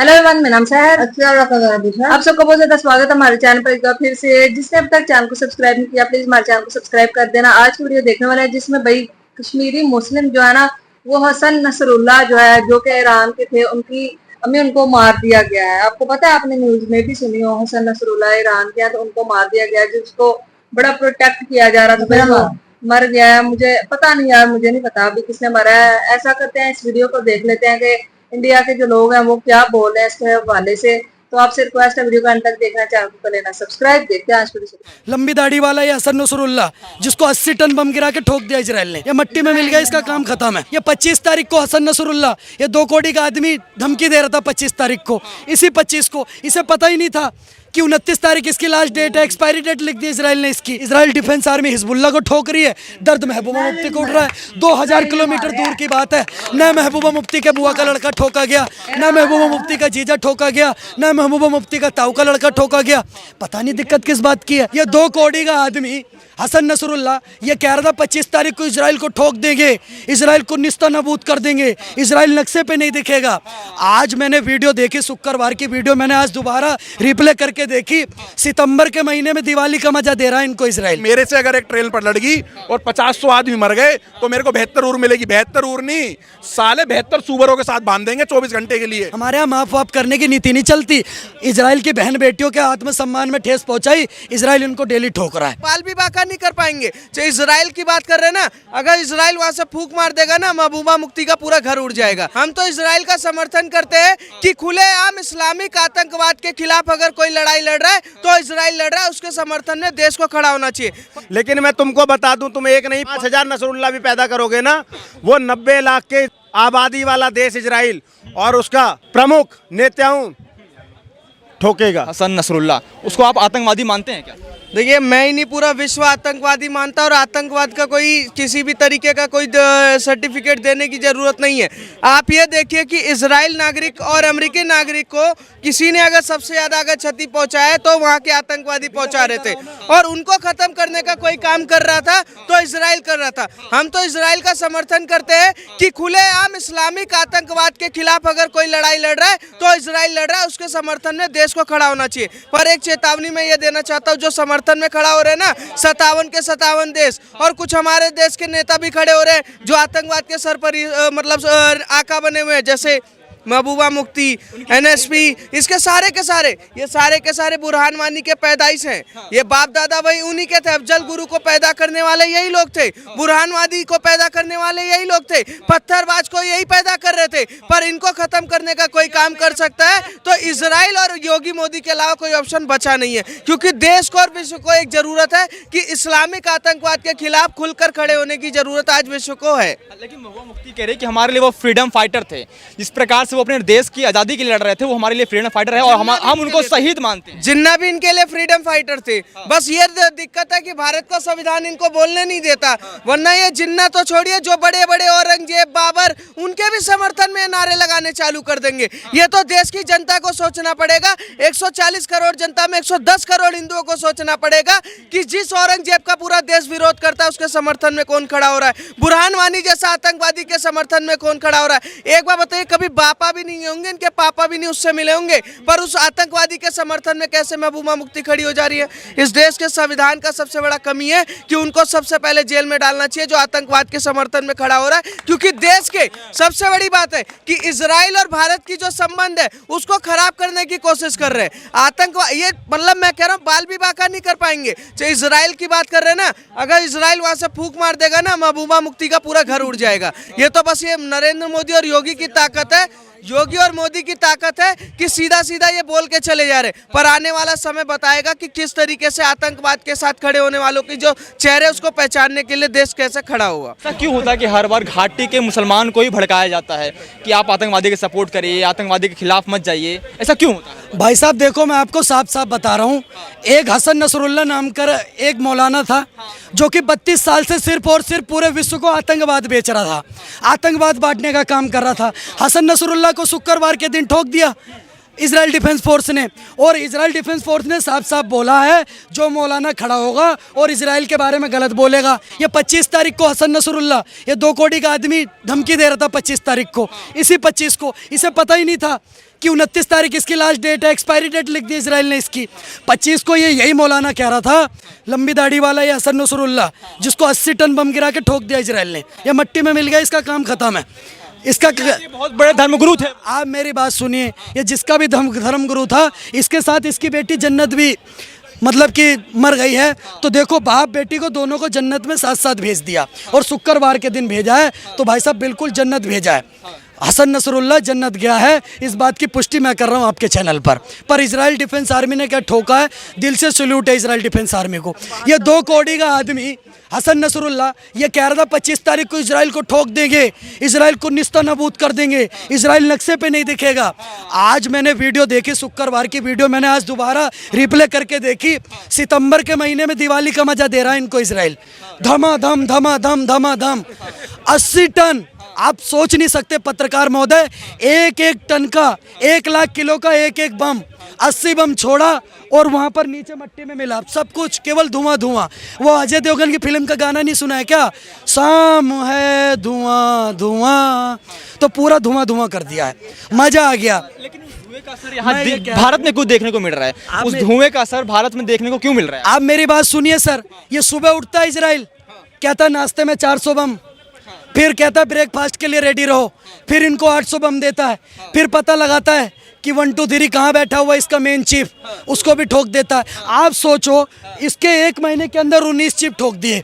Hello everyone, मेरा नाम शहर। आप सबको बहुत ज्यादा स्वागत है हमारे चैनल पर एक बार फिर से। जिसने अब तक चैनल को सब्सक्राइब नहीं किया, प्लीज हमारे चैनल को सब्सक्राइब कर देना। आज की वीडियो देखने वाले हैं जिसमें भाई कश्मीरी मुस्लिम जो है ना, वो हसन नसरुल्लाह जो है, जो कि ईरान के थे, उनकी अम्मी उनको मार दिया गया है। आपको पता है, आपने न्यूज में भी सुनी हो, हसन नसरुल्लाह ईरान के हैं तो उनको मार दिया गया, जिसको बड़ा प्रोटेक्ट किया जा रहा था, वो मर गया है। मुझे पता नहीं यार, मुझे नहीं पता अभी किसने मरा है। ऐसा करते हैं, इस वीडियो को देख लेते हैं कि इंडिया के जो लोग हैं वो क्या बोल रहे हैं इसके हवाले से। तो आपसे रिक्वेस्ट है, वीडियो का अंत तक देखना, चैनल को कर लेना सब्सक्राइब। देखते हैं आज वीडियो। लंबी दाढ़ी वाला ये हसन नसरुल्लाह, जिसको 80 टन बम गिरा के ठोक दिया इजराइल ने, ये मिट्टी में मिल गया, इसका काम खत्म है। ये 25 तारीख को हसन नसरुल्लाह, ये 2 कोड़ी का आदमी धमकी दे रहा था 25 तारीख को। इसी 25 को इसे पता ही नहीं था कि 29 तारीख इसकी लास्ट डेट है। एक्सपायरी डेट लिख दी इजराइल ने इसकी। इजराइल डिफेंस आर्मी हिजबुल्लाह को ठोक रही है, दर्द महबूबा मुफ्ती को उठ रहा है। 2000 किलोमीटर दूर की बात है, न महबूबा मुफ्ती के बुआ का लड़का ठोका गया, न महबूबा मुफ्ती का जीजा ठोका गया, न महबूबा मुफ्ती का ताऊ का लड़का ठोका गया। पता नहीं दिक्कत किस बात की है। ये 2 कोड़ी का आदमी हसन नसरुल्लाह ये कह रहा था 25 तारीख को इजराइल को ठोक देंगे, इजराइल को निस्ता नबूद कर देंगे, इजराइल नक्शे पे नहीं दिखेगा। आज मैंने वीडियो देखी, शुक्रवार की वीडियो मैंने आज दोबारा रिप्ले करके देखी। सितंबर के महीने में दिवाली का मजा दे रहा है इनको इजराइल। मेरे से अगर एक ट्रेन पर लड़ गई और 50-100 आदमी मर गए तो मेरे को 72 ऊर मिलेगी। 72 ऊर नहीं, साले 72 सूबरों के साथ बांध देंगे 24 घंटे के लिए। हमारे यहाँ माफ वाफ करने की नीति नहीं चलती। इजराइल की बहन बेटियों के आत्मसम्मान में ठेस पहुंचाई, इजराइल इनको डेली ठोक रहा है। बाल भी बाका नहीं कर पाएंगे। जो इजराइल की बात कर रहे हैं ना, अगर इजराइल वहां से फूंक मार देगा ना, महबूबा मुफ्ती का पूरा घर उड़ जाएगा। हम तो इजराइल का समर्थन करते हैं कि खुलेआम इस्लामिक आतंकवाद के खिलाफ अगर कोई लड़ाई लड़ रहा है तो इजराइल लड़ रहा है, उसके समर्थन में देश को खड़ा होना चाहिए। लेकिन मैं तुमको बता दूं, तुम एक नहीं 5000 नसरुल्लाह भी पैदा करोगे ना, वो 90 लाख के आबादी वाला देश इजराइल और उसका प्रमुख नेताओं ठोकेगा। हसन नसरुल्लाह, उसको आप आतंकवादी मानते हैं क्या? देखिए, मैं ही नहीं, पूरा विश्व आतंकवादी मानता, और आतंकवाद का कोई किसी भी तरीके का कोई सर्टिफिकेट देने की जरूरत नहीं है। आप ये देखिए कि इजराइल नागरिक और अमेरिकी नागरिक को किसी ने अगर सबसे ज्यादा अगर क्षति पहुंचाया तो वहाँ के आतंकवादी पहुंचा रहे थे, और उनको खत्म करने का कोई काम कर रहा था तो इजराइल कर रहा था। हम तो इजराइल का समर्थन करते हैं कि खुलेआम इस्लामिक आतंकवाद के खिलाफ अगर कोई लड़ाई लड़ रहा है तो इजराइल लड़ रहा है, उसके समर्थन में देश को खड़ा होना चाहिए। पर एक चेतावनी मैं ये देना चाहता हूँ, जो समर्थन में खड़ा हो रहे हैं ना 57 के 57 देश, और कुछ हमारे देश के नेता भी खड़े हो रहे हैं जो आतंकवाद के सर पर मतलब आका बने हुए हैं, जैसे महबूबा मुफ्ती, NSP, इसके सारे के सारे, ये सारे के सारे बुरहान वानी के पैदाइश हैं। ये बाप दादा भाई उन्हीं के थे। अफजल गुरु को पैदा करने वाले यही लोग थे, बुरहान वादी को पैदा करने वाले यही लोग थे, पत्थरबाज को यही पैदा कर रहे थे। पर इनको खत्म करने का कोई काम कर सकता है तो इजराइल और योगी मोदी के अलावा कोई ऑप्शन बचा नहीं है, क्योंकि देश को और विश्व को एक जरूरत है कि इस्लामिक आतंकवाद के खिलाफ खुलकर खड़े होने की जरूरत आज विश्व को है। लेकिन महबूबा मुफ्ती कह रहे कि हमारे लिए वो फ्रीडम फाइटर थे, जिस प्रकार से वो अपने देश की आजादी के लिए लड़ रहे थे, वो हमारे लिए फ्रीडम फाइटर है और हम उनको शहीद मानते हैं। जिन्ना भी इनके लिए फ्रीडम फाइटर थे, बस ये दिक्कत है कि भारत का संविधान इनको बोलने नहीं देता, वरना ये जिन्ना तो छोड़िए, जो बड़े बड़े औरंगजेब, बाबर, उनके भी समर्थन में नारे लगाने चालू कर देंगे। ये तो देश की जनता को सोचना पड़ेगा। 140 करोड़ जनता में 110 करोड़ हिंदुओं को सोचना पड़ेगा कि जिस औरंगजेब का पूरा देश विरोध करता है उसके समर्थन में कौन खड़ा हो रहा है, बुरहान वानी जैसा आतंकवादी के समर्थन में कौन खड़ा हो रहा है। एक बार बताइए, कभी बापा भी नहीं होंगे इनके, पापा भी नहीं उससे मिले होंगे, पर उस आतंकवादी के समर्थन में कैसे महबूबा मुफ्ती खड़ी हो जा रही है। इस देश के संविधान का सबसे बड़ा कमी है कि उनको सबसे पहले जेल में डालना चाहिए जो आतंकवाद के समर्थन में खड़ा हो रहा है, क्योंकि देश के सबसे बड़ी बात है कि इजराइल और भारत की जो संबंध है उसको खराब करने की कोशिश कर रहे हैं आतंकवाद। ये मतलब मैं कह रहा हूँ, बाल भी बाका नहीं कर पाएंगे। जो इजराइल की बात कर रहे हैं ना, अगर इजराइल वहां से फूंक मार देगा ना, महबूबा मुफ्ती का पूरा घर उड़ जाएगा। ये तो बस ये नरेंद्र मोदी और योगी की ताकत है, योगी और मोदी की ताकत है कि सीधा सीधा ये बोल के चले जा रहे, पर आने वाला समय बताएगा कि किस तरीके से आतंकवाद के साथ खड़े होने वालों की जो चेहरे उसको पहचानने के लिए देश कैसे खड़ा हुआ। ऐसा क्यों होता है कि हर बार घाटी के मुसलमान को ही भड़काया जाता है कि आप आतंकवादी के सपोर्ट करिए, आतंकवादी के खिलाफ मत जाइए? ऐसा क्यों होता है? भाई साहब देखो, मैं आपको साफ साफ बता रहा हूँ, एक हसन नसरुल्लाह नाम कर एक मौलाना था जो कि 32 साल से सिर्फ और सिर्फ पूरे विश्व को आतंकवाद बेच रहा था, आतंकवाद बांटने का काम कर रहा था। हसन नसरुल्लाह को शुक्रवार के दिन ठोक दिया इजराइल डिफेंस फोर्स ने, और इजराइल डिफेंस फोर्स ने साफ साफ बोला है जो मौलाना खड़ा होगा और इजराइल के बारे में गलत बोलेगा। ये 25 तारीख को हसन नसरुल्लाह, ये 2 कोड़ी का आदमी धमकी दे रहा था 25 तारीख को, इसी 25 को। इसे पता ही नहीं था कि 29 तारीख इसकी लास्ट डेट है, एक्सपायरी डेट लिख दी इसराइल ने इसकी। 25 को ये यही मौलाना कह रहा था, लंबी दाढ़ी वाला ये हसन नसरुल्लाह, जिसको 80 टन बम गिरा के ठोक दिया इसराइल ने। ये मट्टी में मिल गया, इसका काम खत्म है। इसका ये बहुत बड़े धर्मगुरु थे। आप मेरी बात सुनिए, ये जिसका भी धर्मगुरु था, इसके साथ इसकी बेटी जन्नत भी मतलब कि मर गई है। तो देखो, बाप बेटी को दोनों को जन्नत में साथ साथ भेज दिया, और शुक्रवार के दिन भेजा है। तो भाई साहब बिल्कुल जन्नत भेजा है। हसन नसरुल्लाह जन्नत गया है, इस बात की पुष्टि मैं कर रहा हूँ आपके चैनल पर इजराइल डिफेंस आर्मी ने क्या ठोका है, दिल से सल्यूट है इजराइल डिफेंस आर्मी को। ये 2 कौड़ी का आदमी हसन नसरुल्लाह ये कह रहा था 25 तारीख को इजराइल को ठोक देंगे, इजराइल को निस्ता नबूद कर देंगे, इजराइल नक्शे पे नहीं दिखेगा। आज मैंने वीडियो देखी, शुक्रवार की वीडियो मैंने आज दोबारा रिप्ले करके देखी। सितंबर के महीने में दिवाली का मजा दे रहा है इनको इजराइल। धमाधम धमाधम धमाधम 80 टन, आप सोच नहीं सकते पत्रकार महोदय, एक एक टन का 1 लाख किलो का एक बम, 80 बम छोड़ा और वहां पर नीचे मट्टी में मिला सब कुछ, केवल धुआं धुआं। वो अजय देवगन की फिल्म का गाना नहीं सुना है क्या, शाम है धुआं धुआं, तो पूरा धुआं धुआं कर दिया है, मजा आ गया। लेकिन उस धुएं का असर यहाँ भारत में क्यों देखने को मिल रहा है? उस धुएं का असर भारत में देखने को क्यों मिल रहा है? आप मेरी बात सुनिए सर, ये सुबह उठता है इजराइल, कहता नाश्ते में 400 बम, फिर कहता है ब्रेकफास्ट के लिए रेडी रहो, फिर इनको 800 बम देता है, फिर पता लगाता है कि 1 2 3 कहाँ बैठा हुआ इसका मेन चीफ, उसको भी ठोक देता है। आप सोचो, इसके 1 महीने के अंदर 19 चीफ ठोक दिए।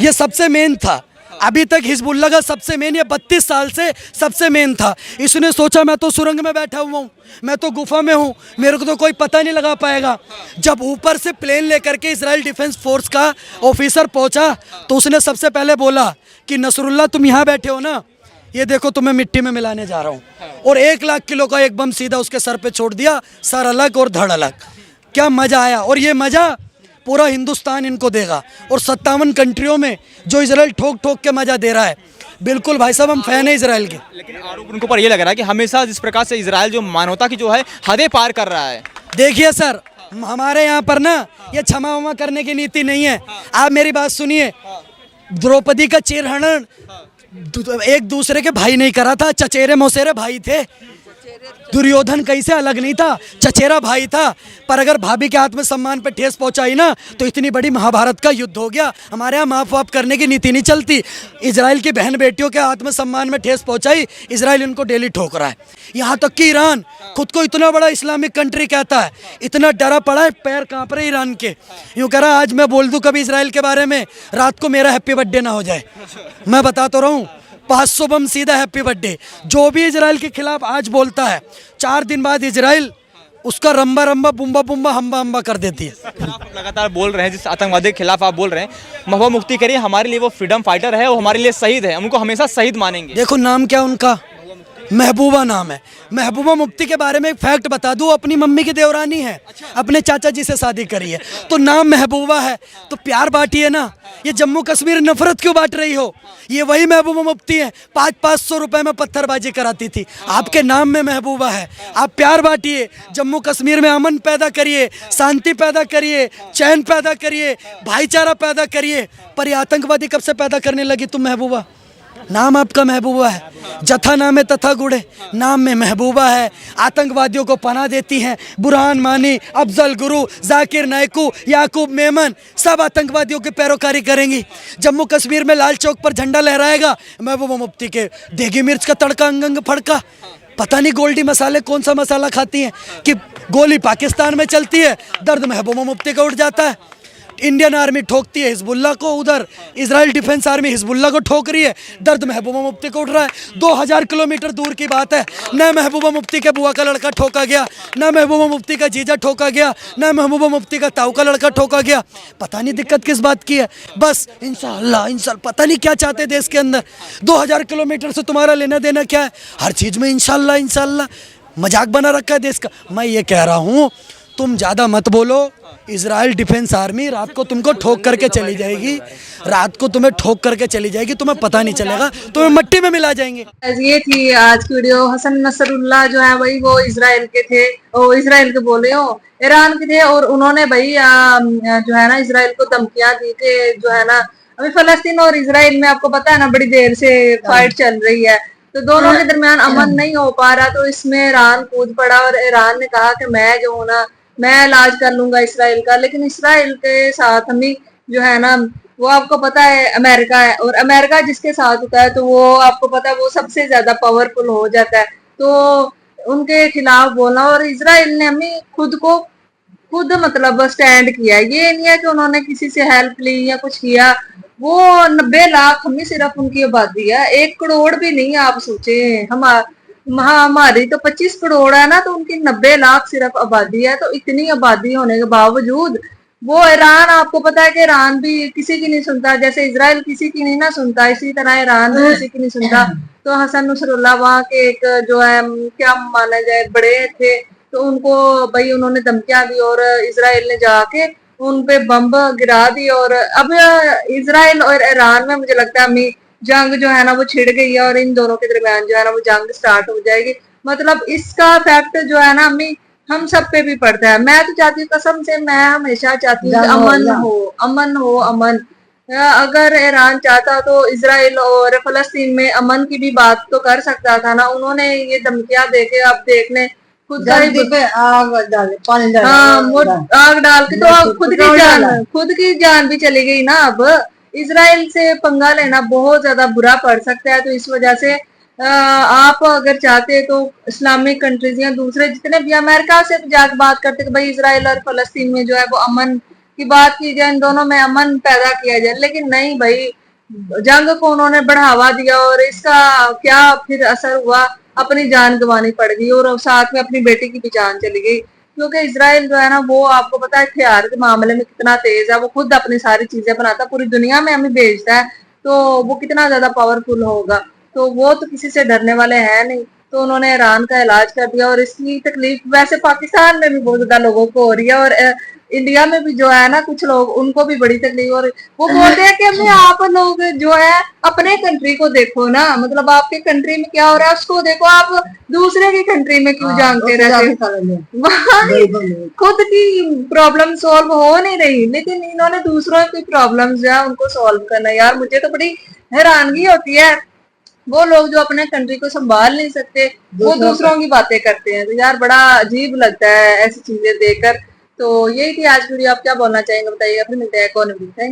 ये सबसे मेन था अभी तक, हिजबुल्लाह का सबसे मेन, ये 32 साल से सबसे मेन था। इसने सोचा मैं तो सुरंग में बैठा हुआ हूँ, मैं तो गुफा में हूँ, मेरे को तो कोई पता नहीं लगा पाएगा। जब ऊपर से प्लेन लेकर के इजराइल डिफेंस फोर्स का ऑफिसर पहुंचा, तो उसने सबसे पहले बोला कि नसरुल्लाह तुम यहाँ बैठे हो ना, ये देखो तुम्हें मिट्टी में मिलाने जा रहा हूँ। और 1 लाख किलो का एक बम सीधा उसके सर पे छोड़ दिया, सर अलग और धड़ अलग। क्या मज़ा आया, और ये मज़ा पूरा हिंदुस्तान इनको देगा, और 57 कंट्रियों में जो इजराइल ठोक ठोक के मज़ा दे रहा है। बिल्कुल भाई साहब, हम फैन है इजराइल के। लेकिन आरोप उनको पर ये लग रहा है कि हमेशा जिस प्रकार से इजराइल जो मानवता की जो है हदें पार कर रहा है। देखिए सर, हमारे यहाँ पर ना ये क्षमा वमा करने की नीति नहीं है। आप मेरी बात सुनिए, द्रौपदी का चीरहरण एक दूसरे के भाई नहीं करा था, चचेरे मौसेरे भाई थे। दुर्योधन कैसे अलग नहीं था, चचेरा भाई था। पर अगर भाभी के आत्मसम्मान पे ठेस पहुंचाई ना, तो इतनी बड़ी महाभारत का युद्ध हो गया। हमारे यहाँ माफ वाफ करने की नीति नहीं चलती। इजराइल की बहन बेटियों के आत्मसम्मान में ठेस पहुंचाई, इजराइल इनको डेली ठोक रहा है। यहाँ तक कि ईरान खुद को इतना बड़ा इस्लामिक कंट्री कहता है, इतना डरा पड़ा है, पैर कांप रहे ईरान के। यूँ कह रहा आज मैं बोल दूँ कभी इजराइल के बारे में, रात को मेरा हैप्पी बर्थडे ना हो जाए। मैं बता तो रहा हूँ, 500 बम सीधा हैप्पी बर्थडे। जो भी इजराइल के खिलाफ आज बोलता है, 4 दिन बाद इजराइल उसका रंबा रंबा बुम्बा बुम्बा हम्बा हम्बा कर देती है। आप लगातार बोल रहे हैं, जिस आतंकवादी के खिलाफ आप बोल रहे हैं, महबूबा मुफ्ती करिए हमारे लिए वो फ्रीडम फाइटर है, वो हमारे लिए शहीद है, उनको हमेशा शहीद मानेंगे। देखो नाम क्या उनका, महबूबा नाम है। महबूबा मुफ्ती के बारे में एक फैक्ट बता दूं, अपनी मम्मी की देवरानी है, अपने चाचा जी से शादी करी है, तो नाम महबूबा है, तो प्यार बांटिए ना। ये जम्मू कश्मीर नफरत क्यों बांट रही हो? ये वही महबूबा मुफ्ती है, 500 रुपए में पत्थरबाजी कराती थी, आपके नाम में महबूबा है। आप प्यार बांटिए, जम्मू कश्मीर में अमन पैदा करिए, शांति पैदा करिए, चैन पैदा करिए, भाईचारा पैदा करिए। पर ये आतंकवादी कब से पैदा करने लगी तुम महबूबा? नाम आपका महबूबा है, जथा नाम है तथा गुड़े, नाम में महबूबा है। आतंकवादियों को पनाह देती हैं, बुरहान मानी, अफजल गुरु, जाकिर नायकू, याकूब मेमन, सब आतंकवादियों की पैरोकारी करेंगी। जम्मू कश्मीर में लाल चौक पर झंडा लहराएगा महबूबा मुफ्ती के, देगी मिर्च का तड़का अंग अंग फड़का। पता नहीं गोल्डी मसाले कौन सा मसाला खाती हैं कि गोली पाकिस्तान में चलती है, दर्द महबूबा मुफ्ती का उठ जाता है। इंडियन आर्मी ठोकती है हिजबुल्लाह को, उधर इजराइल डिफेंस आर्मी हिजबुल्लाह को ठोक रही है, दर्द महबूबा मुफ्ती को उठ रहा है। 2000 किलोमीटर दूर की बात है, न महबूबा मुफ्ती के बुआ का लड़का ठोका गया, न महबूबा मुफ्ती का जीजा ठोका गया, न महबूबा मुफ्ती का ताऊ का लड़का ठोका गया। पता नहीं दिक्कत किस बात की है। बस इंशाअल्लाह पता नहीं क्या चाहते देश के अंदर। 2000 किलोमीटर से तुम्हारा लेना देना क्या है? हर चीज़ में इंशाअल्लाह मजाक बना रखा है देश का। मैं ये कह रहा हूँ, तुम ज़्यादा मत बोलो। इजराइल डिफेंस आर्मी रात को तुमको ठोक करके चली जाएगी, रात को तुम्हें ठोक करके चली जाएगी, तुम्हें पता नहीं चलेगा, तुम्हें मट्टी में मिला जाएंगे। ये थी आज की वीडियो। हसन नसरुल्लाह जो है भाई वो इजराइल के थे, वो इजराइल के बोले हो ईरान के थे, और उन्होंने भाई जो है ना इजराइल को धमकियां दी कि जो है ना अभी फलस्तीन और इजराइल में आपको पता है ना बड़ी देर से फाइट चल रही है, तो दोनों के दरमियान अमन नहीं हो पा रहा, तो इसमें ईरान कूद पड़ा और ईरान ने कहा कि मैं जो हूं ना, मैं इलाज कर लूंगा इसराइल का। लेकिन इसराइल के साथ हमें जो है ना, वो आपको पता है अमेरिका है, और अमेरिका जिसके साथ होता है तो वो आपको पता है वो सबसे ज्यादा पावरफुल हो जाता है। तो उनके खिलाफ बोलना, और इसराइल ने हमें खुद मतलब स्टैंड किया। ये नहीं है कि उन्होंने किसी से हेल्प ली या कुछ किया। वो 90 लाख हमें सिर्फ उनकी आबादी है, 1 करोड़ भी नहीं। आप सोचे हमारी तो 25 करोड़ है ना, तो उनकी 90 लाख सिर्फ आबादी है। तो इतनी आबादी होने के बावजूद वो ईरान, आपको पता है कि ईरान भी किसी की नहीं सुनता, जैसे इजराइल किसी की नहीं ना सुनता, इसी तरह ईरान भी किसी की नहीं सुनता। तो हसन नसरुल्लाह वहां के एक जो है क्या माना जाए बड़े थे, तो उनको भाई उन्होंने धमकियां दी और इजराइल ने जाके उन पे बम गिरा दी। और अब इजराइल और ईरान में मुझे लगता है अभी जंग जो है ना वो छिड़ गई है, और इन दोनों के दरमियान जो है ना वो जंग स्टार्ट हो जाएगी। मतलब इसका इफेक्ट जो है ना अम्मी हम सब पे भी पड़ता है। मैं तो चाहती हूँ, कसम से मैं हमेशा चाहती हूँ अमन हो अमन। अगर ईरान चाहता तो इजराइल और फलस्तीन में अमन की भी बात तो कर सकता था ना। उन्होंने ये धमकियां देके अब देखने खुद का ही आग डाले, पानी डाले, आग डाल के तो खुद की जान भी चली गई ना। अब इजराइल से पंगा लेना बहुत ज्यादा बुरा पड़ सकता है। तो इस वजह से आप अगर चाहते तो इस्लामिक कंट्रीज या दूसरे जितने भी अमेरिका से जाकर बात करते कि भाई इजराइल और फलस्तीन में जो है वो अमन की बात की जाए, इन दोनों में अमन पैदा किया जाए। लेकिन नहीं भाई, जंग को उन्होंने बढ़ावा दिया और इसका क्या फिर असर हुआ, अपनी जान गंवानी पड़ गई और साथ में अपनी बेटी की भी जान चली गई। क्योंकि इजराइल जो है ना वो आपको पता है हथियार के मामले में कितना तेज है। वो खुद अपनी सारी चीजें बनाता है, पूरी दुनिया में हमें भेजता है, तो वो कितना ज्यादा पावरफुल होगा। तो वो तो किसी से डरने वाले हैं नहीं। तो उन्होंने ईरान का इलाज कर दिया, और इसकी तकलीफ वैसे पाकिस्तान में भी बहुत ज्यादा लोगों को हो रही है, और इंडिया में भी जो है ना कुछ लोग, उनको भी बड़ी तकलीफ। और वो बोलते हैं कि हमें आप लोग जो है अपने कंट्री को देखो ना, मतलब आपके कंट्री में क्या हो रहा है उसको देखो, आप दूसरे की कंट्री में क्यों जानते रहते। वहाँ खुद की प्रॉब्लम सॉल्व हो नहीं रही, लेकिन इन्होंने दूसरों की प्रॉब्लम जो है उनको सॉल्व करना। यार मुझे तो बड़ी हैरानगी होती है, वो लोग जो अपने कंट्री को संभाल नहीं सकते वो दूसरों की बातें करते हैं। तो यार बड़ा अजीब लगता है ऐसी चीजें देखकर। तो यही थी आज वीडियो। आप क्या बोलना चाहेंगे बताइएगा, फिर मिलते हैं कौन भी। थैंक